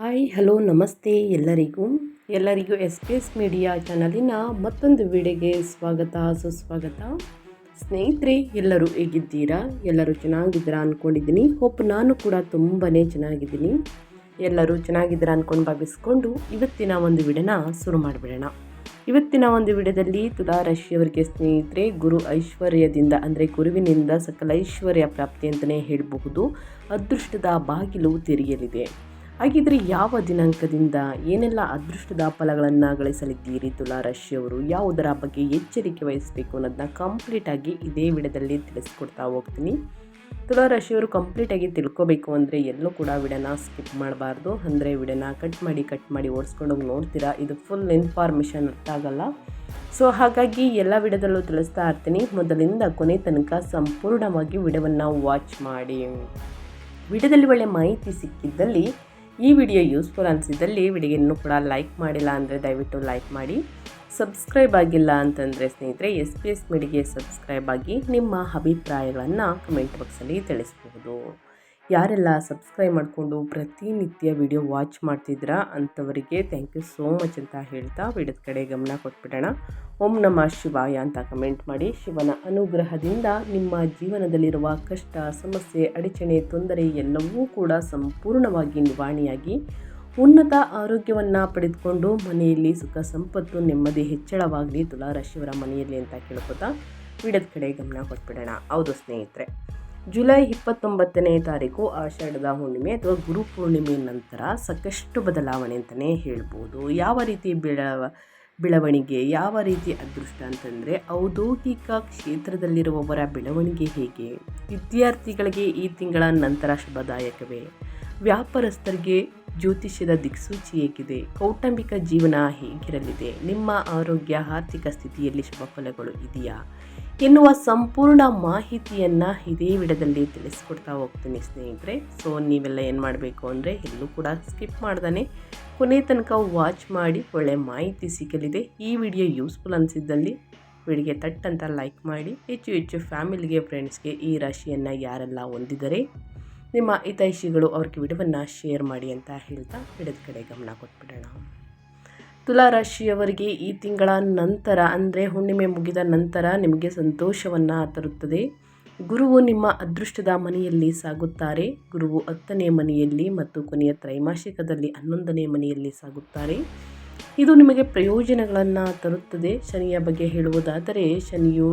Hi hello ನಮಸ್ತೆ ಎಲ್ಲರಿಗೂ S P S media ಚಾನಲಿನ ಮತ್ತೊಂದು ವಿಡಿಯೋಗೆ ಸ್ವಾಗತ ಸುಸ್ವಾಗತ. ಸ್ನೇಹಿತರೆ, ಎಲ್ಲರೂ ಹೇಗಿದ್ದೀರಾ? ಎಲ್ಲರೂ ಚೆನ್ನಾಗಿದ್ದೀರಾ ಅಂದ್ಕೊಂಡಿದ್ದೀನಿ. ಹೋಪ್ ನಾನು ಕೂಡ ತುಂಬಾ ಚೆನ್ನಾಗಿದ್ದೀನಿ. ಎಲ್ಲರೂ ಚೆನ್ನಾಗಿದ್ದೀರಾ ಅಂದ್ಕೊಂಡು ಭಾವಿಸ್ಕೊಂಡು ಇವತ್ತಿನ ಒಂದು ವಿಡಿಯೋನ ಶುರು ಮಾಡಿಬಿಡೋಣ. ಇವತ್ತಿನ ಒಂದು ವಿಡಿಯೋದಲ್ಲಿ ತುಲಾ ರಾಶಿಯವರಿಗೆ ಸ್ನೇಹಿತರೆ, ಗುರು ಐಶ್ವರ್ಯದಿಂದ ಅಂದರೆ ಗುರುವಿನಿಂದ ಸಕಲ ಐಶ್ವರ್ಯ ಪ್ರಾಪ್ತಿ ಅಂತಲೇ ಹೇಳಬಹುದು. ಅದೃಷ್ಟದ ಬಾಗಿಲು ತೆರೆಯಲಿದೆ. ಹಾಗಿದ್ರೆ ಯಾವ ದಿನಾಂಕದಿಂದ ಏನೆಲ್ಲ ಅದೃಷ್ಟದ ಫಲಗಳನ್ನು ಗಳಿಸಲಿದ್ದೀರಿ ತುಲಾ ರಾಶಿಯವರು, ಯಾವುದರ ಬಗ್ಗೆ ಎಚ್ಚರಿಕೆ ವಹಿಸಬೇಕು ಅನ್ನೋದನ್ನ ಕಂಪ್ಲೀಟಾಗಿ ಇದೇ ವಿಡಿಯೋದಲ್ಲಿ ತಿಳಿಸ್ಕೊಡ್ತಾ ಹೋಗ್ತೀನಿ. ತುಲಾ ರಾಶಿಯವರು ಕಂಪ್ಲೀಟಾಗಿ ತಿಳ್ಕೊಬೇಕು ಅಂದರೆ ಎಲ್ಲೂ ಕೂಡ ವಿಡಿಯೋನ ಸ್ಕಿಪ್ ಮಾಡಬಾರ್ದು. ಅಂದರೆ ವಿಡಿಯೋನ ಕಟ್ ಮಾಡಿ ಓಡಿಸ್ಕೊಂಡೋಗಿ ನೋಡ್ತೀರಾ, ಇದು ಫುಲ್ ಇನ್ಫಾರ್ಮೇಷನ್ ಅರ್ಥ ಆಗಲ್ಲ. ಸೊ ಹಾಗಾಗಿ ಎಲ್ಲ ವಿಡಿಯೋದಲ್ಲೂ ತಿಳಿಸ್ತಾ ಇರ್ತೀನಿ. ಮೊದಲಿಂದ ಕೊನೆ ತನಕ ಸಂಪೂರ್ಣವಾಗಿ ವಿಡಿಯೋವನ್ನು ವಾಚ್ ಮಾಡಿ. ವಿಡಿಯೋದಲ್ಲಿ ಒಳ್ಳೆ ಮಾಹಿತಿ ಸಿಕ್ಕಿದ್ದಲ್ಲಿ, ಈ ವಿಡಿಯೋ ಯೂಸ್ಫುಲ್ ಅನಿಸಿದ್ದಲ್ಲಿ ವಿಡಿಯೋಗೆ ಇನ್ನೂ ಕೂಡ ಲೈಕ್ ಮಾಡಿಲ್ಲ ಅಂದರೆ ದಯವಿಟ್ಟು ಲೈಕ್ ಮಾಡಿ. ಸಬ್ಸ್ಕ್ರೈಬ್ ಆಗಿಲ್ಲ ಅಂತಂದರೆ ಸ್ನೇಹಿತರೆ, ಎಸ್ ಪಿ ಎಸ್ ಮೀಡಿಯಾಗೆ ಸಬ್ಸ್ಕ್ರೈಬ್ ಆಗಿ ನಿಮ್ಮ ಅಭಿಪ್ರಾಯಗಳನ್ನು ಕಮೆಂಟ್ ಬಾಕ್ಸಲ್ಲಿ ತಿಳಿಸ್ಬಹುದು. ಯಾರೆಲ್ಲ ಸಬ್ಸ್ಕ್ರೈಬ್ ಮಾಡಿಕೊಂಡು ಪ್ರತಿನಿತ್ಯ ವಿಡಿಯೋ ವಾಚ್ ಮಾಡ್ತಿದ್ದೀರಾ ಅಂಥವರಿಗೆ ಥ್ಯಾಂಕ್ ಯು ಸೋ ಮಚ್ ಅಂತ ಹೇಳ್ತಾ ವಿಡಿಯೋದ ಕಡೆ ಗಮನ ಕೊಟ್ಬಿಡೋಣ. ಓಂ ನಮಃ ಶಿವಾಯ ಅಂತ ಕಮೆಂಟ್ ಮಾಡಿ. ಶಿವನ ಅನುಗ್ರಹದಿಂದ ನಿಮ್ಮ ಜೀವನದಲ್ಲಿರುವ ಕಷ್ಟ, ಸಮಸ್ಯೆ, ಅಡಚಣೆ, ತೊಂದರೆ ಎಲ್ಲವೂ ಕೂಡ ಸಂಪೂರ್ಣವಾಗಿ ನಿವಾರಣೆಯಾಗಿ ಉನ್ನತ ಆರೋಗ್ಯವನ್ನು ಪಡೆದುಕೊಂಡು ಮನೆಯಲ್ಲಿ ಸುಖ ಸಂಪತ್ತು ನೆಮ್ಮದಿ ಹೆಚ್ಚಳವಾಗಲಿ ತುಲಾ ರಾಶಿಯವರ ಮನೆಯಲ್ಲಿ ಅಂತ ಕೇಳ್ಕೊತಾ ವಿಡಿಯೋದ ಕಡೆ ಗಮನ ಕೊಟ್ಬಿಡೋಣ. ಹೌದು ಸ್ನೇಹಿತರೆ, ಜುಲೈ 29ನೇ ತಾರೀಕು ಆಷಾಢದ ಹುಣ್ಣಿಮೆ ಅಥವಾ ಗುರು ಪೂರ್ಣಿಮೆ ನಂತರ ಸಾಕಷ್ಟು ಬದಲಾವಣೆ ಅಂತಲೇ ಹೇಳ್ಬೋದು. ಯಾವ ರೀತಿ ಬೆಳವಣಿಗೆ, ಯಾವ ರೀತಿ ಅದೃಷ್ಟ ಅಂತಂದರೆ, ಔದ್ಯೋಗಿಕ ಕ್ಷೇತ್ರದಲ್ಲಿರುವವರ ಬೆಳವಣಿಗೆ ಹೇಗೆ, ವಿದ್ಯಾರ್ಥಿಗಳಿಗೆ ಈ ತಿಂಗಳ ನಂತರ ಶುಭದಾಯಕವೇ, ವ್ಯಾಪಾರಸ್ಥರಿಗೆ ಜ್ಯೋತಿಷ್ಯದ ದಿಕ್ಸೂಚಿ ಹೇಗಿದೆ, ಕೌಟುಂಬಿಕ ಜೀವನ ಹೇಗಿರಲಿದೆ, ನಿಮ್ಮ ಆರೋಗ್ಯ ಆರ್ಥಿಕ ಸ್ಥಿತಿಯಲ್ಲಿ ಶುಭ ಫಲಗಳು ಇದೆಯಾ ಎನ್ನುವ ಸಂಪೂರ್ಣ ಮಾಹಿತಿಯನ್ನು ಇದೇ ವಿಡಿಯೋದಲ್ಲಿ ತಿಳಿಸ್ಕೊಡ್ತಾ ಹೋಗ್ತೀನಿ ಸ್ನೇಹಿತರೆ. ಸೊ ನೀವೆಲ್ಲ ಏನು ಮಾಡಬೇಕು ಅಂದರೆ ಎಲ್ಲೂ ಕೂಡ ಸ್ಕಿಪ್ ಮಾಡ್ದೇ ಕೊನೆ ತನಕ ವಾಚ್ ಮಾಡಿ, ಒಳ್ಳೆ ಮಾಹಿತಿ ಸಿಗಲಿದೆ. ಈ ವಿಡಿಯೋ ಯೂಸ್ಫುಲ್ ಅನಿಸಿದ್ದಲ್ಲಿ ವಿಡಿಯೋಗೆ ತಟ್ಟಂತ ಲೈಕ್ ಮಾಡಿ. ಹೆಚ್ಚು ಫ್ಯಾಮಿಲಿಗೆ, ಫ್ರೆಂಡ್ಸ್ಗೆ ಈ ರಾಶಿಯನ್ನು ಯಾರೆಲ್ಲ ಹೊಂದಿದರೆ ನಿಮ್ಮ ಹಿತೈಷಿಗಳು ಅವ್ರಿಗೆ ವಿಡಿಯೋವನ್ನು ಶೇರ್ ಮಾಡಿ ಅಂತ ಹೇಳ್ತಾ ವಿಡಿಯೋದ ಕಡೆ ಗಮನ ಕೊಟ್ಬಿಡೋಣ. ತುಲಾ ರಾಶಿಯವರಿಗೆ ಈ ತಿಂಗಳ ನಂತರ ಅಂದರೆ ಹುಣ್ಣಿಮೆ ಮುಗಿದ ನಂತರ ನಿಮಗೆ ಸಂತೋಷವನ್ನು ತರುತ್ತದೆ. ಗುರುವು ನಿಮ್ಮ ಅದೃಷ್ಟದ ಮನೆಯಲ್ಲಿ ಸಾಗುತ್ತಾರೆ. ಗುರುವು 10ನೇ ಮನೆಯಲ್ಲಿ ಮತ್ತು ಕೊನೆಯ ತ್ರೈಮಾಸಿಕದಲ್ಲಿ 11ನೇ ಮನೆಯಲ್ಲಿ ಸಾಗುತ್ತಾರೆ. ಇದು ನಿಮಗೆ ಪ್ರಯೋಜನಗಳನ್ನು ತರುತ್ತದೆ. ಶನಿಯ ಬಗ್ಗೆ ಹೇಳುವುದಾದರೆ, ಶನಿಯು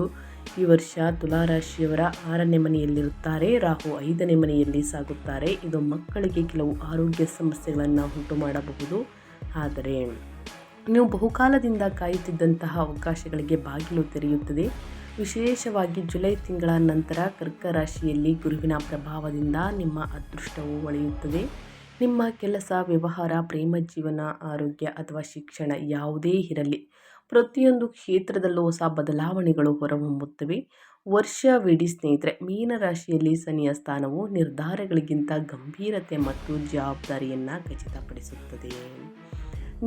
ಈ ವರ್ಷ ತುಲಾ ರಾಶಿಯವರ 6ನೇ ಮನೆಯಲ್ಲಿರುತ್ತಾರೆ. ರಾಹು 5ನೇ ಮನೆಯಲ್ಲಿ ಸಾಗುತ್ತಾರೆ. ಇದು ಮಕ್ಕಳಿಗೆ ಕೆಲವು ಆರೋಗ್ಯ ಸಮಸ್ಯೆಗಳನ್ನು ಉಂಟು ಮಾಡಬಹುದು. ಆದರೆ ನೀವು ಬಹುಕಾಲದಿಂದ ಕಾಯುತ್ತಿದ್ದಂತಹ ಅವಕಾಶಗಳಿಗೆ ಬಾಗಿಲು ತೆರೆಯುತ್ತದೆ. ವಿಶೇಷವಾಗಿ ಜುಲೈ ತಿಂಗಳ ನಂತರ ಕರ್ಕ ರಾಶಿಯಲ್ಲಿ ಗುರುವಿನ ಪ್ರಭಾವದಿಂದ ನಿಮ್ಮ ಅದೃಷ್ಟವು ಹೊಳೆಯುತ್ತದೆ. ನಿಮ್ಮ ಕೆಲಸ, ವ್ಯವಹಾರ, ಪ್ರೇಮ ಜೀವನ, ಆರೋಗ್ಯ ಅಥವಾ ಶಿಕ್ಷಣ ಯಾವುದೇ ಇರಲಿ, ಪ್ರತಿಯೊಂದು ಕ್ಷೇತ್ರದಲ್ಲೂ ಹೊಸ ಬದಲಾವಣೆಗಳು ಹೊರಹೊಮ್ಮುತ್ತವೆ. ವರ್ಷವಿಡೀ ಸ್ನೇಹಿತರೆ, ಮೀನರಾಶಿಯಲ್ಲಿ ಶನಿಯ ಸ್ಥಾನವು ನಿರ್ಧಾರಗಳಿಗಿಂತ ಗಂಭೀರತೆ ಮತ್ತು ಜವಾಬ್ದಾರಿಯನ್ನು ಖಚಿತಪಡಿಸುತ್ತದೆ.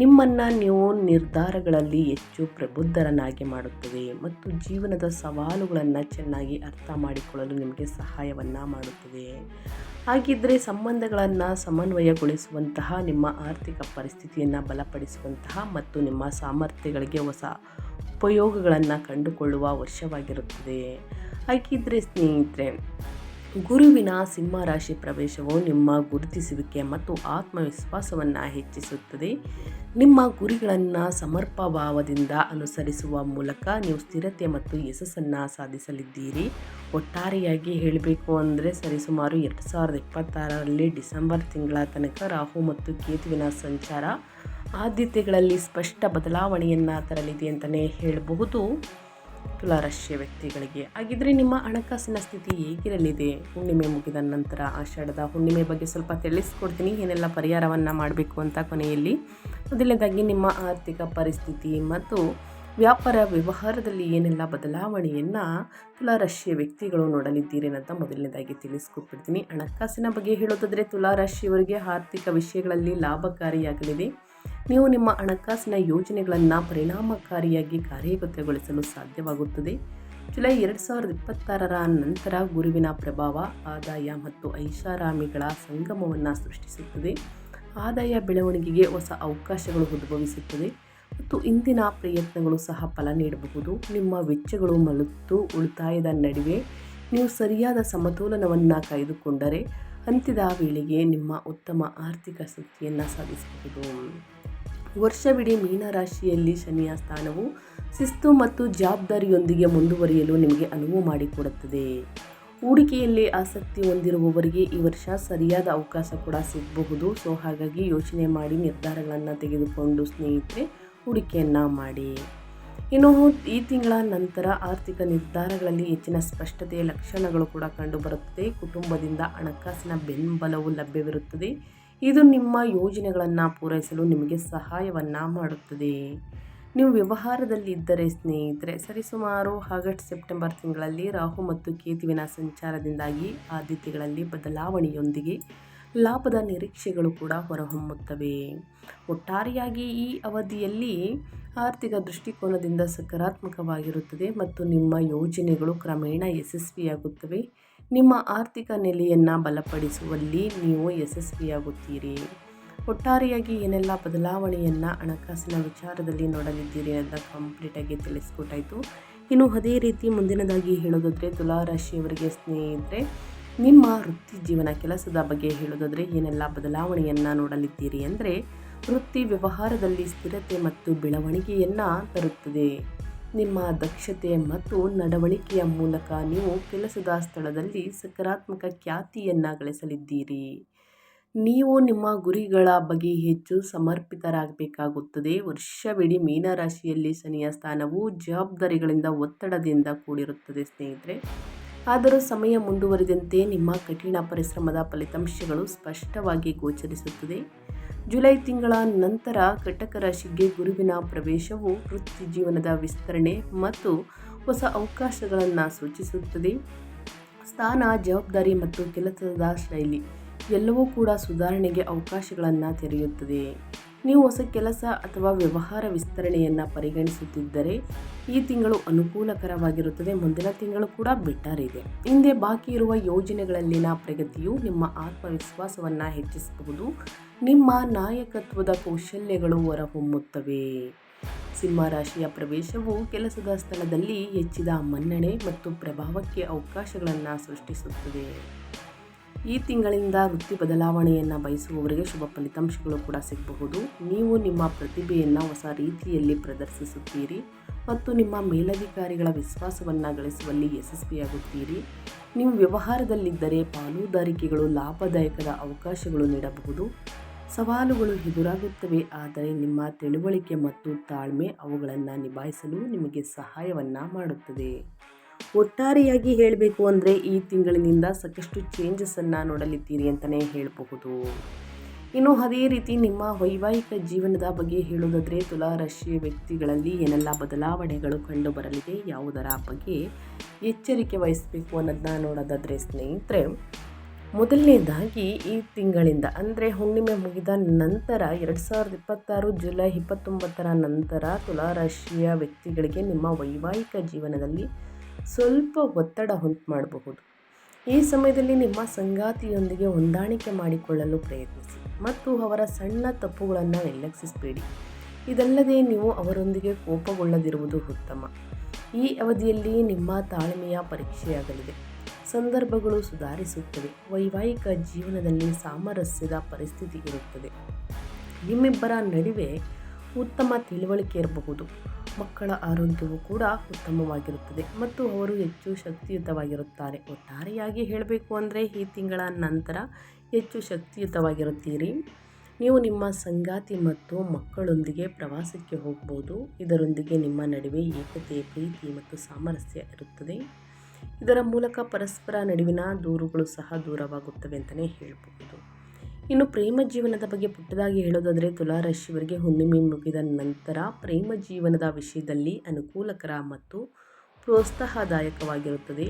ನಿಮ್ಮನ್ನು ನೀವು ನಿರ್ಧಾರಗಳಲ್ಲಿ ಹೆಚ್ಚು ಪ್ರಬುದ್ಧರನ್ನಾಗಿ ಮಾಡುತ್ತದೆ ಮತ್ತು ಜೀವನದ ಸವಾಲುಗಳನ್ನು ಚೆನ್ನಾಗಿ ಅರ್ಥ ಮಾಡಿಕೊಳ್ಳಲು ನಿಮಗೆ ಸಹಾಯವನ್ನು ಮಾಡುತ್ತದೆ. ಹಾಗಿದ್ದರೆ ಸಂಬಂಧಗಳನ್ನು ಸಮನ್ವಯಗೊಳಿಸುವಂತಹ, ನಿಮ್ಮ ಆರ್ಥಿಕ ಪರಿಸ್ಥಿತಿಯನ್ನು ಬಲಪಡಿಸುವಂತಹ ಮತ್ತು ನಿಮ್ಮ ಸಾಮರ್ಥ್ಯಗಳಿಗೆ ಹೊಸ ಉಪಯೋಗಗಳನ್ನು ಕಂಡುಕೊಳ್ಳುವ ವರ್ಷವಾಗಿರುತ್ತದೆ. ಹಾಗಿದ್ದರೆ ಸ್ನೇಹಿತರೆ, ಗುರುವಿನ ಸಿಂಹರಾಶಿ ಪ್ರವೇಶವು ನಿಮ್ಮ ಗುರುತಿಸುವಿಕೆ ಮತ್ತು ಆತ್ಮವಿಶ್ವಾಸವನ್ನು ಹೆಚ್ಚಿಸುತ್ತದೆ. ನಿಮ್ಮ ಗುರಿಗಳನ್ನು ಸಮರ್ಪಭಾವದಿಂದ ಅನುಸರಿಸುವ ಮೂಲಕ ನೀವು ಸ್ಥಿರತೆ ಮತ್ತು ಯಶಸ್ಸನ್ನು ಸಾಧಿಸಲಿದ್ದೀರಿ. ಒಟ್ಟಾರೆಯಾಗಿ ಹೇಳಬೇಕು ಅಂದರೆ ಸರಿಸುಮಾರು 2026ರಲ್ಲಿ ಡಿಸೆಂಬರ್ ತಿಂಗಳ ತನಕ ರಾಹು ಮತ್ತು ಕೇತುವಿನ ಸಂಚಾರ ಆದ್ಯತೆಗಳಲ್ಲಿ ಸ್ಪಷ್ಟ ಬದಲಾವಣೆಯನ್ನು ತರಲಿದೆ ಅಂತಲೇ ಹೇಳಬಹುದು ತುಲಾ ರಾಶಿಯ ವ್ಯಕ್ತಿಗಳಿಗೆ. ಹಾಗಿದ್ರೆ ನಿಮ್ಮ ಹಣಕಾಸಿನ ಸ್ಥಿತಿ ಹೇಗಿರಲಿದೆ? ಹುಣ್ಣಿಮೆ ಮುಗಿದ ನಂತರ ಆಷಾಢದ ಹುಣ್ಣಿಮೆ ಬಗ್ಗೆ ಸ್ವಲ್ಪ ತಿಳಿಸ್ಕೊಡ್ತೀನಿ, ಏನೆಲ್ಲ ಪರಿಹಾರವನ್ನು ಮಾಡಬೇಕು ಅಂತ ಕೊನೆಯಲ್ಲಿ. ಮೊದಲನೇದಾಗಿ ನಿಮ್ಮ ಆರ್ಥಿಕ ಪರಿಸ್ಥಿತಿ ಮತ್ತು ವ್ಯಾಪಾರ ವ್ಯವಹಾರದಲ್ಲಿ ಏನೆಲ್ಲ ಬದಲಾವಣೆಯನ್ನು ತುಲಾ ರಾಶಿಯ ವ್ಯಕ್ತಿಗಳು ನೋಡಲಿದ್ದೀರಿ ಅಂತ ಮೊದಲನೇದಾಗಿ ತಿಳಿಸ್ಕೊಟ್ಬಿಡ್ತೀನಿ. ಹಣಕಾಸಿನ ಬಗ್ಗೆ ಹೇಳೋದಾದರೆ ತುಲಾ ರಾಶಿಯವರಿಗೆ ಆರ್ಥಿಕ ವಿಷಯಗಳಲ್ಲಿ ಲಾಭಕಾರಿಯಾಗಲಿದೆ. ನೀವು ನಿಮ್ಮ ಹಣಕಾಸಿನ ಯೋಜನೆಗಳನ್ನು ಪರಿಣಾಮಕಾರಿಯಾಗಿ ಕಾರ್ಯಗತಗೊಳಿಸಲು ಸಾಧ್ಯವಾಗುತ್ತದೆ. ಜುಲೈ 2026ರ ನಂತರ ಗುರುವಿನ ಪ್ರಭಾವ ಆದಾಯ ಮತ್ತು ಐಷಾರಾಮಿಗಳ ಸಂಗಮವನ್ನು ಸೃಷ್ಟಿಸುತ್ತದೆ. ಆದಾಯ ಬೆಳವಣಿಗೆಗೆ ಹೊಸ ಅವಕಾಶಗಳು ಉದ್ಭವಿಸುತ್ತದೆ ಮತ್ತು ಇಂದಿನ ಪ್ರಯತ್ನಗಳು ಸಹ ಫಲ ನೀಡಬಹುದು. ನಿಮ್ಮ ವೆಚ್ಚಗಳು ಮತ್ತು ಉಳಿತಾಯದ ನಡುವೆ ನೀವು ಸರಿಯಾದ ಸಮತೋಲನವನ್ನು ಕಾಯ್ದುಕೊಂಡರೆ ಅಂತ್ಯದ ವೇಳೆಗೆ ನಿಮ್ಮ ಉತ್ತಮ ಆರ್ಥಿಕ ಸ್ಥಿತಿಯನ್ನು ಸಾಧಿಸಬಹುದು. ವರ್ಷವಿಡೀ ಮೀನರಾಶಿಯಲ್ಲಿ ಶನಿಯ ಸ್ಥಾನವು ಶಿಸ್ತು ಮತ್ತು ಜವಾಬ್ದಾರಿಯೊಂದಿಗೆ ಮುಂದುವರಿಯಲು ನಿಮಗೆ ಅನುವು ಮಾಡಿಕೊಡುತ್ತದೆ. ಹೂಡಿಕೆಯಲ್ಲಿ ಆಸಕ್ತಿ ಹೊಂದಿರುವವರಿಗೆ ಈ ವರ್ಷ ಸರಿಯಾದ ಅವಕಾಶ ಕೂಡ ಸಿಗಬಹುದು. ಹಾಗಾಗಿ ಯೋಚನೆ ಮಾಡಿ ನಿರ್ಧಾರಗಳನ್ನು ತೆಗೆದುಕೊಂಡು ಸ್ನೇಹಿತರೆ ಹೂಡಿಕೆಯನ್ನು ಮಾಡಿ. ಇನ್ನು ಈ ತಿಂಗಳ ನಂತರ ಆರ್ಥಿಕ ನಿರ್ಧಾರಗಳಲ್ಲಿ ಹೆಚ್ಚಿನ ಸ್ಪಷ್ಟತೆಯ ಲಕ್ಷಣಗಳು ಕೂಡ ಕಂಡುಬರುತ್ತದೆ. ಕುಟುಂಬದಿಂದ ಹಣಕಾಸಿನ ಬೆಂಬಲವು ಲಭ್ಯವಿರುತ್ತದೆ. ಇದು ನಿಮ್ಮ ಯೋಜನೆಗಳನ್ನು ಪೂರೈಸಲು ನಿಮಗೆ ಸಹಾಯವನ್ನು ಮಾಡುತ್ತದೆ. ನೀವು ವ್ಯವಹಾರದಲ್ಲಿದ್ದರೆ ಸ್ನೇಹಿತರೆ ಸರಿಸುಮಾರು ಆಗಸ್ಟ್-ಸೆಪ್ಟೆಂಬರ್ ತಿಂಗಳಲ್ಲಿ ರಾಹು ಮತ್ತು ಕೇತುವಿನ ಸಂಚಾರದಿಂದಾಗಿ ಆದ್ಯತೆಗಳಲ್ಲಿ ಬದಲಾವಣೆಯೊಂದಿಗೆ ಲಾಭದ ನಿರೀಕ್ಷೆಗಳು ಕೂಡ ಹೊರಹೊಮ್ಮುತ್ತವೆ. ಒಟ್ಟಾರೆಯಾಗಿ ಈ ಅವಧಿಯಲ್ಲಿ ಆರ್ಥಿಕ ದೃಷ್ಟಿಕೋನದಿಂದ ಸಕಾರಾತ್ಮಕವಾಗಿರುತ್ತದೆ ಮತ್ತು ನಿಮ್ಮ ಯೋಜನೆಗಳು ಕ್ರಮೇಣ ಯಶಸ್ವಿಯಾಗುತ್ತವೆ. ನಿಮ್ಮ ಆರ್ಥಿಕ ನೆಲೆಯನ್ನು ಬಲಪಡಿಸುವಲ್ಲಿ ನೀವು ಯಶಸ್ವಿಯಾಗುತ್ತೀರಿ. ಒಟ್ಟಾರೆಯಾಗಿ ಏನೆಲ್ಲ ಬದಲಾವಣೆಯನ್ನು ಹಣಕಾಸಿನ ವಿಚಾರದಲ್ಲಿ ನೋಡಲಿದ್ದೀರಿ ಅಂತ ಕಂಪ್ಲೀಟಾಗಿ ತಿಳಿಸ್ಕೊಟ್ಟಾಯಿತು. ಇನ್ನು ಅದೇ ರೀತಿ ಮುಂದಿನದಾಗಿ ಹೇಳೋದಾದರೆ ತುಲಾರಾಶಿಯವರಿಗೆ ಸ್ನೇಹಿತರೆ ನಿಮ್ಮ ವೃತ್ತಿ ಜೀವನ ಕೆಲಸದ ಬಗ್ಗೆ ಹೇಳೋದಾದರೆ ಏನೆಲ್ಲ ಬದಲಾವಣೆಯನ್ನು ನೋಡಲಿದ್ದೀರಿ ಅಂದರೆ ವೃತ್ತಿ ವ್ಯವಹಾರದಲ್ಲಿ ಸ್ಥಿರತೆ ಮತ್ತು ಬೆಳವಣಿಗೆಯನ್ನು ತರುತ್ತದೆ. ನಿಮ್ಮ ದಕ್ಷತೆ ಮತ್ತು ನಡವಳಿಕೆಯ ಮೂಲಕ ನೀವು ಕೆಲಸದ ಸ್ಥಳದಲ್ಲಿ ಸಕಾರಾತ್ಮಕ ಖ್ಯಾತಿಯನ್ನು ಗಳಿಸಲಿದ್ದೀರಿ. ನೀವು ನಿಮ್ಮ ಗುರಿಗಳ ಬಗ್ಗೆ ಹೆಚ್ಚು ಸಮರ್ಪಿತರಾಗಬೇಕಾಗುತ್ತದೆ. ವರ್ಷವಿಡೀ ಮೀನರಾಶಿಯಲ್ಲಿ ಶನಿಯ ಸ್ಥಾನವು ಜವಾಬ್ದಾರಿಗಳಿಂದ ಒತ್ತಡದಿಂದ ಕೂಡಿರುತ್ತದೆ ಸ್ನೇಹಿತರೆ. ಆದರೂ ಸಮಯ ಮುಂದುವರಿದಂತೆ ನಿಮ್ಮ ಕಠಿಣ ಪರಿಶ್ರಮದ ಫಲಿತಾಂಶಗಳು ಸ್ಪಷ್ಟವಾಗಿ ಗೋಚರಿಸುತ್ತದೆ. ಜುಲೈ ತಿಂಗಳ ನಂತರ ಕಟಕ ರಾಶಿಗೆ ಗುರುವಿನ ಪ್ರವೇಶವು ವೃತ್ತಿ ಜೀವನದ ವಿಸ್ತರಣೆ ಮತ್ತು ಹೊಸ ಅವಕಾಶಗಳನ್ನು ಸೂಚಿಸುತ್ತದೆ. ಸ್ಥಾನ, ಜವಾಬ್ದಾರಿ ಮತ್ತು ಕೆಲಸದ ಶೈಲಿ ಎಲ್ಲವೂ ಕೂಡ ಸುಧಾರಣೆಗೆ ಅವಕಾಶಗಳನ್ನು ತೆರೆಯುತ್ತದೆ. ನೀವು ಹೊಸ ಕೆಲಸ ಅಥವಾ ವ್ಯವಹಾರ ವಿಸ್ತರಣೆಯನ್ನು ಪರಿಗಣಿಸುತ್ತಿದ್ದರೆ ಈ ತಿಂಗಳು ಅನುಕೂಲಕರವಾಗಿರುತ್ತದೆ. ಮುಂದಿನ ತಿಂಗಳು ಕೂಡ ಬೆಟರ್ ಇದೆ. ಹಿಂದೆ ಬಾಕಿ ಇರುವ ಯೋಜನೆಗಳಲ್ಲಿನ ಪ್ರಗತಿಯು ನಿಮ್ಮ ಆತ್ಮವಿಶ್ವಾಸವನ್ನು ಹೆಚ್ಚಿಸಬಹುದು. ನಿಮ್ಮ ನಾಯಕತ್ವದ ಕೌಶಲ್ಯಗಳು ಹೊರಹೊಮ್ಮುತ್ತವೆ. ಸಿಂಹರಾಶಿಯ ಪ್ರವೇಶವು ಕೆಲಸದ ಸ್ಥಳದಲ್ಲಿ ಹೆಚ್ಚಿದ ಮನ್ನಣೆ ಮತ್ತು ಪ್ರಭಾವಕ್ಕೆ ಅವಕಾಶಗಳನ್ನು ಸೃಷ್ಟಿಸುತ್ತದೆ. ಈ ತಿಂಗಳಿಂದ ವೃತ್ತಿ ಬದಲಾವಣೆಯನ್ನು ಬಯಸುವವರಿಗೆ ಶುಭ ಫಲಿತಾಂಶಗಳು ಕೂಡ ಸಿಗಬಹುದು. ನೀವು ನಿಮ್ಮ ಪ್ರತಿಭೆಯನ್ನು ಹೊಸ ರೀತಿಯಲ್ಲಿ ಪ್ರದರ್ಶಿಸುತ್ತೀರಿ ಮತ್ತು ನಿಮ್ಮ ಮೇಲಧಿಕಾರಿಗಳ ವಿಶ್ವಾಸವನ್ನು ಗಳಿಸುವಲ್ಲಿ ಯಶಸ್ವಿಯಾಗುತ್ತೀರಿ. ನೀವು ವ್ಯವಹಾರದಲ್ಲಿದ್ದರೆ ಪಾಲುದಾರಿಕೆಗಳು ಲಾಭದಾಯಕದ ಅವಕಾಶಗಳು ನೀಡಬಹುದು. ಸವಾಲುಗಳು ಎದುರಾಗುತ್ತವೆ, ಆದರೆ ನಿಮ್ಮ ತಿಳುವಳಿಕೆ ಮತ್ತು ತಾಳ್ಮೆ ಅವುಗಳನ್ನು ನಿಭಾಯಿಸಲು ನಿಮಗೆ ಸಹಾಯವನ್ನು ಮಾಡುತ್ತದೆ. ಒಟ್ಟಾರೆಯಾಗಿ ಹೇಳಬೇಕು ಅಂದರೆ ಈ ತಿಂಗಳಿನಿಂದ ಸಾಕಷ್ಟು ಚೇಂಜಸನ್ನು ನೋಡಲಿದ್ದೀರಿ ಅಂತಲೇ ಹೇಳಬಹುದು. ಇನ್ನು ಅದೇ ರೀತಿ ನಿಮ್ಮ ವೈವಾಹಿಕ ಜೀವನದ ಬಗ್ಗೆ ಹೇಳೋದಾದರೆ ತುಲಾರಾಶಿಯ ವ್ಯಕ್ತಿಗಳಲ್ಲಿ ಏನೆಲ್ಲ ಬದಲಾವಣೆಗಳು ಕಂಡು ಬರಲಿದೆ, ಯಾವುದರ ಬಗ್ಗೆ ಎಚ್ಚರಿಕೆ ವಹಿಸಬೇಕು ಅನ್ನೋದನ್ನ ನೋಡೋದಾದರೆ ಸ್ನೇಹಿತರೆ ಮೊದಲನೇದಾಗಿ ಈ ತಿಂಗಳಿಂದ ಅಂದರೆ ಹುಣ್ಣಿಮೆ ಮುಗಿದ ನಂತರ 2026 ಜುಲೈ 29ರ ನಂತರ ತುಲಾರಾಶಿಯ ವ್ಯಕ್ತಿಗಳಿಗೆ ನಿಮ್ಮ ವೈವಾಹಿಕ ಜೀವನದಲ್ಲಿ ಸ್ವಲ್ಪ ಒತ್ತಡ ಉಂಟು ಮಾಡಬಹುದು. ಈ ಸಮಯದಲ್ಲಿ ನಿಮ್ಮ ಸಂಗಾತಿಯೊಂದಿಗೆ ಹೊಂದಾಣಿಕೆ ಮಾಡಿಕೊಳ್ಳಲು ಪ್ರಯತ್ನಿಸಿ ಮತ್ತು ಅವರ ಸಣ್ಣ ತಪ್ಪುಗಳನ್ನು ನಿರ್ಲಕ್ಷಿಸಬೇಡಿ. ಇದಲ್ಲದೆ ನೀವು ಅವರೊಂದಿಗೆ ಕೋಪಗೊಳ್ಳದಿರುವುದು ಉತ್ತಮ. ಈ ಅವಧಿಯಲ್ಲಿ ನಿಮ್ಮ ತಾಳ್ಮೆಯ ಪರೀಕ್ಷೆಯಾಗಲಿದೆ. ಸಂದರ್ಭಗಳು ಸುಧಾರಿಸುತ್ತವೆ. ವೈವಾಹಿಕ ಜೀವನದಲ್ಲಿ ಸಾಮರಸ್ಯದ ಪರಿಸ್ಥಿತಿ ಇರುತ್ತದೆ. ನಿಮ್ಮಿಬ್ಬರ ನಡುವೆ ಉತ್ತಮ ತಿಳುವಳಿಕೆ ಇರಬಹುದು. ಮಕ್ಕಳ ಆರೋಗ್ಯವು ಕೂಡ ಉತ್ತಮವಾಗಿರುತ್ತದೆ ಮತ್ತು ಅವರು ಹೆಚ್ಚು ಶಕ್ತಿಯುತವಾಗಿರುತ್ತಾರೆ. ಒಟ್ಟಾರೆಯಾಗಿ ಹೇಳಬೇಕು ಅಂದರೆ ಈ ತಿಂಗಳ ನಂತರ ಹೆಚ್ಚು ಶಕ್ತಿಯುತವಾಗಿರುತ್ತೀರಿ. ನೀವು ನಿಮ್ಮ ಸಂಗಾತಿ ಮತ್ತು ಮಕ್ಕಳೊಂದಿಗೆ ಪ್ರವಾಸಕ್ಕೆ ಹೋಗಬಹುದು. ಇದರೊಂದಿಗೆ ನಿಮ್ಮ ನಡುವೆ ಏಕತೆ, ಪ್ರೀತಿ ಮತ್ತು ಸಾಮರಸ್ಯ ಇರುತ್ತದೆ. ಇದರ ಮೂಲಕ ಪರಸ್ಪರ ನಡುವಿನ ದೂರುಗಳು ಸಹ ದೂರವಾಗುತ್ತವೆ ಅಂತಲೇ ಹೇಳಬಹುದು. ಇನ್ನು ಪ್ರೇಮ ಜೀವನದ ಬಗ್ಗೆ ಪುಟ್ಟದಾಗಿ ಹೇಳೋದಾದರೆ ತುಲಾರಾಶಿಯವರಿಗೆ ಹುಣ್ಣಿಮೆ ಮುಗಿದ ನಂತರ ಪ್ರೇಮ ಜೀವನದ ವಿಷಯದಲ್ಲಿ ಅನುಕೂಲಕರ ಮತ್ತು ಪ್ರೋತ್ಸಾಹದಾಯಕವಾಗಿರುತ್ತದೆ.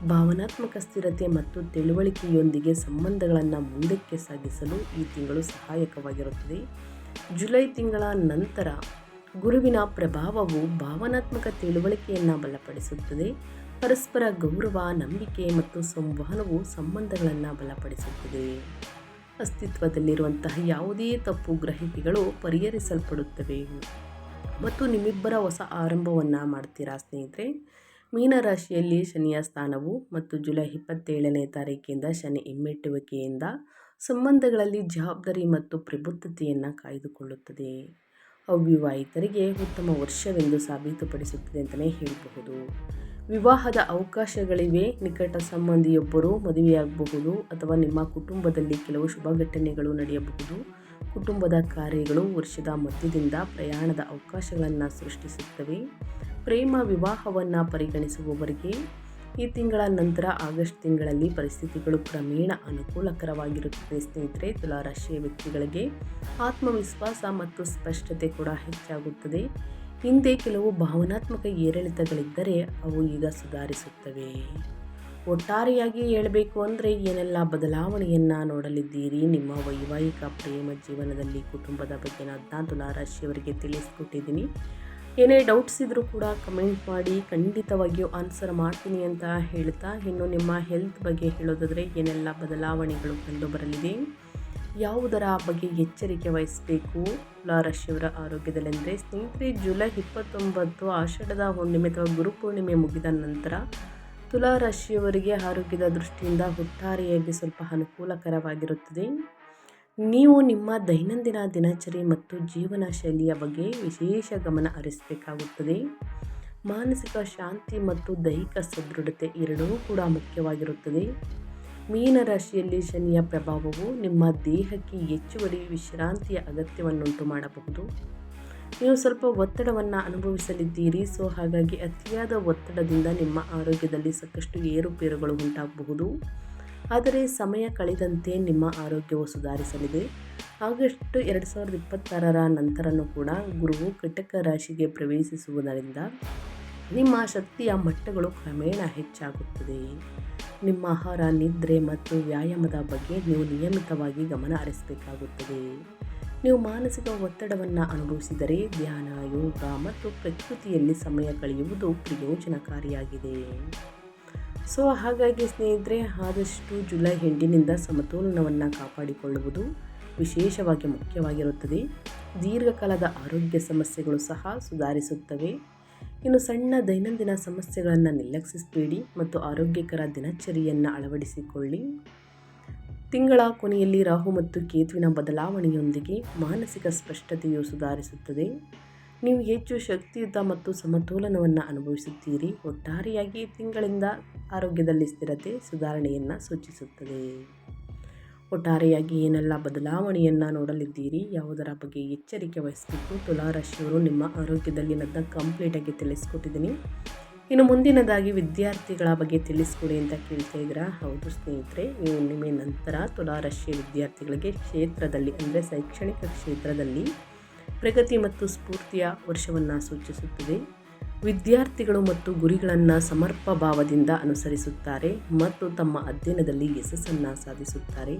ಭಾವನಾತ್ಮಕ ಸ್ಥಿರತೆ ಮತ್ತು ತಿಳುವಳಿಕೆಯೊಂದಿಗೆ ಸಂಬಂಧಗಳನ್ನು ಮುಂದಕ್ಕೆ ಸಾಗಿಸಲು ಈ ತಿಂಗಳು ಸಹಾಯಕವಾಗಿರುತ್ತದೆ. ಜುಲೈ ತಿಂಗಳ ನಂತರ ಗುರುವಿನ ಪ್ರಭಾವವು ಭಾವನಾತ್ಮಕ ತಿಳುವಳಿಕೆಯನ್ನು ಬಲಪಡಿಸುತ್ತದೆ. ಪರಸ್ಪರ ಗೌರವ, ನಂಬಿಕೆ ಮತ್ತು ಸಂವಹನವು ಸಂಬಂಧಗಳನ್ನು ಬಲಪಡಿಸುತ್ತದೆ. ಅಸ್ತಿತ್ವದಲ್ಲಿರುವಂತಹ ಯಾವುದೇ ತಪ್ಪು ಗ್ರಹಿಕೆಗಳು ಪರಿಹರಿಸಲ್ಪಡುತ್ತವೆ ಮತ್ತು ನಿಮ್ಮಿಬ್ಬರ ಹೊಸ ಆರಂಭವನ್ನು ಮಾಡ್ತೀರಾ ಸ್ನೇಹಿತರೆ. ಮೀನರಾಶಿಯಲ್ಲಿ ಶನಿಯ ಸ್ಥಾನವು ಮತ್ತು ಜುಲೈ 27ನೇ ತಾರೀಕಿಂದ ಶನಿ ಹಿಮ್ಮೆಟ್ಟುವಿಕೆಯಿಂದ ಸಂಬಂಧಗಳಲ್ಲಿ ಜವಾಬ್ದಾರಿ ಮತ್ತು ಪ್ರಬುದ್ಧತೆಯನ್ನು ಕಾಯ್ದುಕೊಳ್ಳುತ್ತದೆ. ಅವಿವಾಹಿತರಿಗೆ ಉತ್ತಮ ವರ್ಷವೆಂದು ಸಾಬೀತುಪಡಿಸುತ್ತದೆ ಅಂತಲೇ ಹೇಳಬಹುದು. ವಿವಾಹದ ಅವಕಾಶಗಳಿವೆ. ನಿಕಟ ಸಂಬಂಧಿಯೊಬ್ಬರು ಮದುವೆಯಾಗಬಹುದು ಅಥವಾ ನಿಮ್ಮ ಕುಟುಂಬದಲ್ಲಿ ಕೆಲವು ಶುಭ ಘಟನೆಗಳು ನಡೆಯಬಹುದು. ಕುಟುಂಬದ ಕಾರ್ಯಗಳು ವರ್ಷದ ಮಧ್ಯದಿಂದ ಪ್ರಯಾಣದ ಅವಕಾಶಗಳನ್ನು ಸೃಷ್ಟಿಸುತ್ತವೆ. ಪ್ರೇಮ ವಿವಾಹವನ್ನು ಪರಿಗಣಿಸುವವರಿಗೆ ಈ ತಿಂಗಳ ನಂತರ ಆಗಸ್ಟ್ ತಿಂಗಳಲ್ಲಿ ಪರಿಸ್ಥಿತಿಗಳು ಕ್ರಮೇಣ ಅನುಕೂಲಕರವಾಗಿರುತ್ತದೆ ಸ್ನೇಹಿತರೆ. ತುಲಾರಾಶಿಯ ವ್ಯಕ್ತಿಗಳಿಗೆ ಆತ್ಮವಿಶ್ವಾಸ ಮತ್ತು ಸ್ಪಷ್ಟತೆ ಕೂಡ ಹೆಚ್ಚಾಗುತ್ತದೆ. ಹಿಂದೆ ಕೆಲವು ಭಾವನಾತ್ಮಕ ಏರಿಳಿತಗಳಿದ್ದರೆ ಅವು ಈಗ ಸುಧಾರಿಸುತ್ತವೆ. ಒಟ್ಟಾರೆಯಾಗಿ ಹೇಳಬೇಕು ಅಂದರೆ ಏನೆಲ್ಲ ಬದಲಾವಣೆಯನ್ನು ನೋಡಲಿದ್ದೀರಿ ನಿಮ್ಮ ವೈವಾಹಿಕ ಪ್ರೇಮ ಜೀವನದಲ್ಲಿ, ಕುಟುಂಬದ ಬಗ್ಗೆ ನಾನು ತುಲಾರಾಶಿಯವರಿಗೆ ತಿಳಿಸ್ಕೊಟ್ಟಿದ್ದೀನಿ. ಏನೇ ಡೌಟ್ಸ್ ಇದ್ದರೂ ಕೂಡ ಕಮೆಂಟ್ ಮಾಡಿ, ಖಂಡಿತವಾಗಿಯೂ ಆನ್ಸರ್ ಮಾಡ್ತೀನಿ ಅಂತ ಹೇಳ್ತಾ, ಇನ್ನು ನಿಮ್ಮ ಹೆಲ್ತ್ ಬಗ್ಗೆ ಹೇಳೋದಾದರೆ ಏನೆಲ್ಲ ಬದಲಾವಣೆಗಳು ಕಂಡು ಬರಲಿದೆ, ಯಾವುದರ ಬಗ್ಗೆ ಎಚ್ಚರಿಕೆ ವಹಿಸಬೇಕು ತುಲಾರಾಶಿಯವರ ಆರೋಗ್ಯದಲ್ಲೆಂದರೆ ಸ್ನೇಹಿತರೆ, ಜುಲೈ 29 ಆಷಾಢದ ಹುಣ್ಣಿಮೆ ಅಥವಾ ಗುರುಪೂರ್ಣಿಮೆ ಮುಗಿದ ನಂತರ ತುಲಾರಾಶಿಯವರಿಗೆ ಆರೋಗ್ಯದ ದೃಷ್ಟಿಯಿಂದ ಒಟ್ಟಾರೆಯಾಗಿ ಸ್ವಲ್ಪ ಅನುಕೂಲಕರವಾಗಿರುತ್ತದೆ. ನೀವು ನಿಮ್ಮ ದೈನಂದಿನ ದಿನಚರಿ ಮತ್ತು ಜೀವನ ಶೈಲಿಯ ಬಗ್ಗೆ ವಿಶೇಷ ಗಮನ ಹರಿಸಬೇಕಾಗುತ್ತದೆ. ಮಾನಸಿಕ ಶಾಂತಿ ಮತ್ತು ದೈಹಿಕ ಸದೃಢತೆ ಎರಡೂ ಕೂಡ ಮುಖ್ಯವಾಗಿರುತ್ತದೆ. ಮೀನರಾಶಿಯಲ್ಲಿ ಶನಿಯ ಪ್ರಭಾವವು ನಿಮ್ಮ ದೇಹಕ್ಕೆ ಹೆಚ್ಚುವರಿ ವಿಶ್ರಾಂತಿಯ ಅಗತ್ಯವನ್ನುಂಟು ಮಾಡಬಹುದು. ನೀವು ಸ್ವಲ್ಪ ಒತ್ತಡವನ್ನು ಅನುಭವಿಸಲಿದ್ದೀರಿ. ಹಾಗಾಗಿ ಅತಿಯಾದ ಒತ್ತಡದಿಂದ ನಿಮ್ಮ ಆರೋಗ್ಯದಲ್ಲಿ ಸಾಕಷ್ಟು ಏರುಪೇರುಗಳು ಉಂಟಾಗಬಹುದು. ಆದರೆ ಸಮಯ ಕಳೆದಂತೆ ನಿಮ್ಮ ಆರೋಗ್ಯವು ಸುಧಾರಿಸಲಿದೆ. ಆಗಸ್ಟ್ 2026ರ ನಂತರನೂ ಕೂಡ ಗುರುವು ಕಟಕ ರಾಶಿಗೆ ಪ್ರವೇಶಿಸುವುದರಿಂದ ನಿಮ್ಮ ಶಕ್ತಿಯ ಮಟ್ಟಗಳು ಕ್ರಮೇಣ ಹೆಚ್ಚಾಗುತ್ತದೆ. ನಿಮ್ಮ ಆಹಾರ, ನಿದ್ರೆ ಮತ್ತು ವ್ಯಾಯಾಮದ ಬಗ್ಗೆ ನೀವು ನಿಯಮಿತವಾಗಿ ಗಮನ ಹರಿಸಬೇಕಾಗುತ್ತದೆ. ನೀವು ಮಾನಸಿಕ ಒತ್ತಡವನ್ನು ಅನುಭವಿಸಿದರೆ ಧ್ಯಾನ, ಯೋಗ ಮತ್ತು ಪ್ರಕೃತಿಯಲ್ಲಿ ಸಮಯ ಕಳೆಯುವುದು ಪ್ರಯೋಜನಕಾರಿಯಾಗಿದೆ. ಹಾಗಾಗಿ ಸ್ನೇಹಿತರೆ, ಆದಷ್ಟು ಜುಲೈ ಎಂಡಿನಿಂದ ಸಮತೋಲನವನ್ನು ಕಾಪಾಡಿಕೊಳ್ಳುವುದು ವಿಶೇಷವಾಗಿ ಮುಖ್ಯವಾಗಿರುತ್ತದೆ. ದೀರ್ಘಕಾಲದ ಆರೋಗ್ಯ ಸಮಸ್ಯೆಗಳು ಸಹ ಸುಧಾರಿಸುತ್ತವೆ. ಇನ್ನು ಸಣ್ಣ ದೈನಂದಿನ ಸಮಸ್ಯೆಗಳನ್ನು ನಿರ್ಲಕ್ಷಿಸಬೇಡಿ ಮತ್ತು ಆರೋಗ್ಯಕರ ದಿನಚರಿಯನ್ನು ಅಳವಡಿಸಿಕೊಳ್ಳಿ. ತಿಂಗಳ ಕೊನೆಯಲ್ಲಿ ರಾಹು ಮತ್ತು ಕೇತುವಿನ ಬದಲಾವಣೆಯೊಂದಿಗೆ ಮಾನಸಿಕ ಸ್ಪಷ್ಟತೆಯು ಸುಧಾರಿಸುತ್ತದೆ. ನೀವು ಹೆಚ್ಚು ಶಕ್ತಿಯುತ ಮತ್ತು ಸಮತೋಲನವನ್ನು ಅನುಭವಿಸುತ್ತೀರಿ. ಒಟ್ಟಾರೆಯಾಗಿ ತಿಂಗಳಿಂದ ಆರೋಗ್ಯದಲ್ಲಿ ಸ್ಥಿರತೆ, ಸುಧಾರಣೆಯನ್ನು ಸೂಚಿಸುತ್ತದೆ. ಒಟ್ಟಾರೆಯಾಗಿ ಏನೆಲ್ಲ ಬದಲಾವಣೆಯನ್ನು ನೋಡಲಿದ್ದೀರಿ, ಯಾವುದರ ಬಗ್ಗೆ ಎಚ್ಚರಿಕೆ ವಹಿಸಬೇಕು ತುಲಾರಾಶಿಯವರು ನಿಮ್ಮ ಆರೋಗ್ಯದಲ್ಲಿ ನನ್ನ ಕಂಪ್ಲೀಟಾಗಿ ತಿಳಿಸ್ಕೊಟ್ಟಿದ್ದೀನಿ. ಇನ್ನು ಮುಂದಿನದಾಗಿ ವಿದ್ಯಾರ್ಥಿಗಳ ಬಗ್ಗೆ ತಿಳಿಸ್ಕೊಡಿ ಅಂತ ಕೇಳ್ತಾ ಇದ್ದೀರಾ. ಹೌದು ಸ್ನೇಹಿತರೆ, ಈ ಹುಣ್ಣಿಮೆ ನಂತರ ತುಲಾರಾಶಿಯ ವಿದ್ಯಾರ್ಥಿಗಳಿಗೆ ಕ್ಷೇತ್ರದಲ್ಲಿ ಅಂದರೆ ಶೈಕ್ಷಣಿಕ ಕ್ಷೇತ್ರದಲ್ಲಿ ಪ್ರಗತಿ ಮತ್ತು ಸ್ಫೂರ್ತಿಯ ವರ್ಷವನ್ನು ಸೂಚಿಸುತ್ತದೆ. ವಿದ್ಯಾರ್ಥಿಗಳು ಮತ್ತು ಗುರಿಗಳನ್ನು ಸಮರ್ಪ ಭಾವದಿಂದ ಅನುಸರಿಸುತ್ತಾರೆ ಮತ್ತು ತಮ್ಮ ಅಧ್ಯಯನದಲ್ಲಿ ಯಶಸ್ಸನ್ನು ಸಾಧಿಸುತ್ತಾರೆ.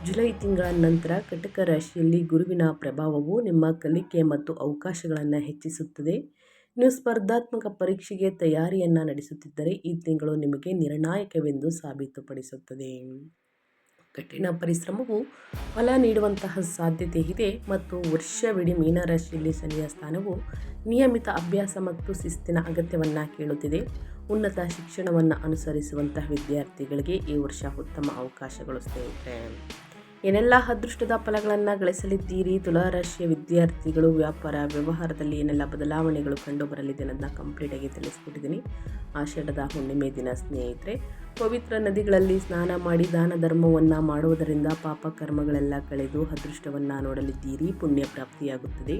ಜುಲೈ ತಿಂಗಳ ನಂತರ ಕಟಕ ರಾಶಿಯಲ್ಲಿ ಗುರುವಿನ ಪ್ರಭಾವವು ನಿಮ್ಮ ಕಲಿಕೆ ಮತ್ತು ಅವಕಾಶಗಳನ್ನು ಹೆಚ್ಚಿಸುತ್ತದೆ. ನೀವು ಸ್ಪರ್ಧಾತ್ಮಕ ಪರೀಕ್ಷೆಗೆ ತಯಾರಿಯನ್ನು ನಡೆಸುತ್ತಿದ್ದರೆ ಈ ತಿಂಗಳು ನಿಮಗೆ ನಿರ್ಣಾಯಕವೆಂದು ಸಾಬೀತುಪಡಿಸುತ್ತದೆ. ಕಠಿಣ ಪರಿಶ್ರಮವು ಫಲ ನೀಡುವಂತಹ ಸಾಧ್ಯತೆ ಇದೆ ಮತ್ತು ವರ್ಷವಿಡೀ ಮೀನರಾಶಿಯಲ್ಲಿ ಶನಿಯ ಸ್ಥಾನವು ನಿಯಮಿತ ಅಭ್ಯಾಸ ಮತ್ತು ಶಿಸ್ತಿನ ಅಗತ್ಯವನ್ನು ಕೇಳುತ್ತಿದೆ. ಉನ್ನತ ಶಿಕ್ಷಣವನ್ನು ಅನುಸರಿಸುವಂತಹ ವಿದ್ಯಾರ್ಥಿಗಳಿಗೆ ಈ ವರ್ಷ ಉತ್ತಮ ಅವಕಾಶಗಳು ಸ್ನೇಹಿತರೆ. ಏನೆಲ್ಲ ಅದೃಷ್ಟದ ಫಲಗಳನ್ನು ಗಳಿಸಲಿದ್ದೀರಿ ತುಲಾರಾಶಿಯ ವಿದ್ಯಾರ್ಥಿಗಳು, ವ್ಯಾಪಾರ ವ್ಯವಹಾರದಲ್ಲಿ ಏನೆಲ್ಲ ಬದಲಾವಣೆಗಳು ಕಂಡು ಬರಲಿದೆ ಅನ್ನೋದನ್ನ ಕಂಪ್ಲೀಟಾಗಿ ತಿಳಿಸ್ಕೊಟ್ಟಿದ್ದೀನಿ. ಆಷಾಢದ ಹುಣ್ಣಿಮೆ ದಿನ ಸ್ನೇಹಿತರೆ, ಪವಿತ್ರ ನದಿಗಳಲ್ಲಿ ಸ್ನಾನ ಮಾಡಿ ದಾನ ಧರ್ಮವನ್ನು ಮಾಡುವುದರಿಂದ ಪಾಪ ಕರ್ಮಗಳೆಲ್ಲ ಕಳೆದು ಅದೃಷ್ಟವನ್ನು ನೋಡಲಿದ್ದೀರಿ. ಪುಣ್ಯ ಪ್ರಾಪ್ತಿಯಾಗುತ್ತದೆ.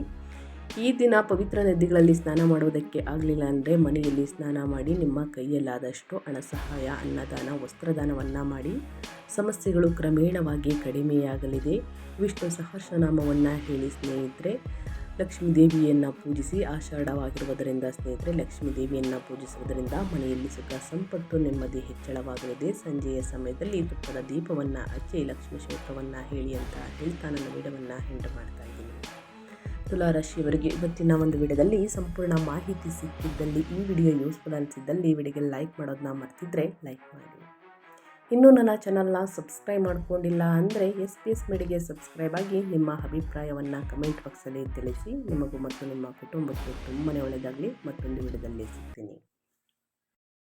ಈ ದಿನ ಪವಿತ್ರ ನದಿಗಳಲ್ಲಿ ಸ್ನಾನ ಮಾಡುವುದಕ್ಕೆ ಆಗಲಿಲ್ಲ ಅಂದರೆ ಮನೆಯಲ್ಲಿ ಸ್ನಾನ ಮಾಡಿ ನಿಮ್ಮ ಕೈಯಲ್ಲಾದಷ್ಟು ಹಣ ಸಹಾಯ, ಅನ್ನದಾನ, ವಸ್ತ್ರದಾನವನ್ನು ಮಾಡಿ. ಸಮಸ್ಯೆಗಳು ಕ್ರಮೇಣವಾಗಿ ಕಡಿಮೆಯಾಗಲಿದೆ. ವಿಷ್ಣು ಸಹಸ್ರನಾಮವನ್ನು ಹೇಳಿ ಸ್ನೇಹಿತರೆ. ಲಕ್ಷ್ಮೀ ದೇವಿಯನ್ನು ಪೂಜಿಸಿ. ಆಷಾಢವಾಗಿರುವುದರಿಂದ ಸ್ನೇಹಿತರೆ ಲಕ್ಷ್ಮೀ ದೇವಿಯನ್ನು ಪೂಜಿಸುವುದರಿಂದ ಮನೆಯಲ್ಲಿ ಸುಖ, ಸಂಪತ್ತು, ನೆಮ್ಮದಿ ಹೆಚ್ಚಳವಾಗಲಿದೆ. ಸಂಜೆಯ ಸಮಯದಲ್ಲಿ ತುಪ್ಪದ ದೀಪವನ್ನು ಹಚ್ಚಿ ಲಕ್ಷ್ಮೀ ಸ್ತೋತ್ರವನ್ನು ಹೇಳಿ ಅಂತ ಹೇಳ್ತಾ ನನ್ನ ವಿಡಿಯೋವನ್ನು ಎಂಡ್ ಮಾಡ್ತಾ ಇದ್ದೀನಿ. ತುಲಾರಾಶಿಯವರಿಗೆ ಇವತ್ತಿನ ಒಂದು ವಿಡಿಯೋದಲ್ಲಿ ಸಂಪೂರ್ಣ ಮಾಹಿತಿ ಸಿಕ್ಕಿದ್ದಲ್ಲಿ, ಈ ವಿಡಿಯೋ ಯೂಸ್ಫುಲ್ ಅನಿಸಿದ್ದಲ್ಲಿ ವಿಡಿಯೋಗೆ ಲೈಕ್ ಮಾಡೋದನ್ನ ಮರ್ತಿದ್ರೆ ಲೈಕ್ ಮಾಡಿ. ಇನ್ನೂ ನನ್ನ ಚಾನಲ್ನ ಸಬ್ಸ್ಕ್ರೈಬ್ ಮಾಡ್ಕೊಂಡಿಲ್ಲ ಅಂದರೆ SPS ಮೀಡಿಯಾಗೆ ಸಬ್ಸ್ಕ್ರೈಬ್ ಆಗಿ ನಿಮ್ಮ ಅಭಿಪ್ರಾಯವನ್ನು ಕಮೆಂಟ್ ಬಾಕ್ಸಲ್ಲಿ ತಿಳಿಸಿ. ನಿಮಗೂ ಮತ್ತು ನಿಮ್ಮ ಕುಟುಂಬಕ್ಕೆ ತುಂಬಾ ಒಳ್ಳೆಯದಾಗಲಿ. ಮತ್ತೊಂದು ವಿಡಿಯೋದಲ್ಲಿ ಸಿಗ್ತೀನಿ.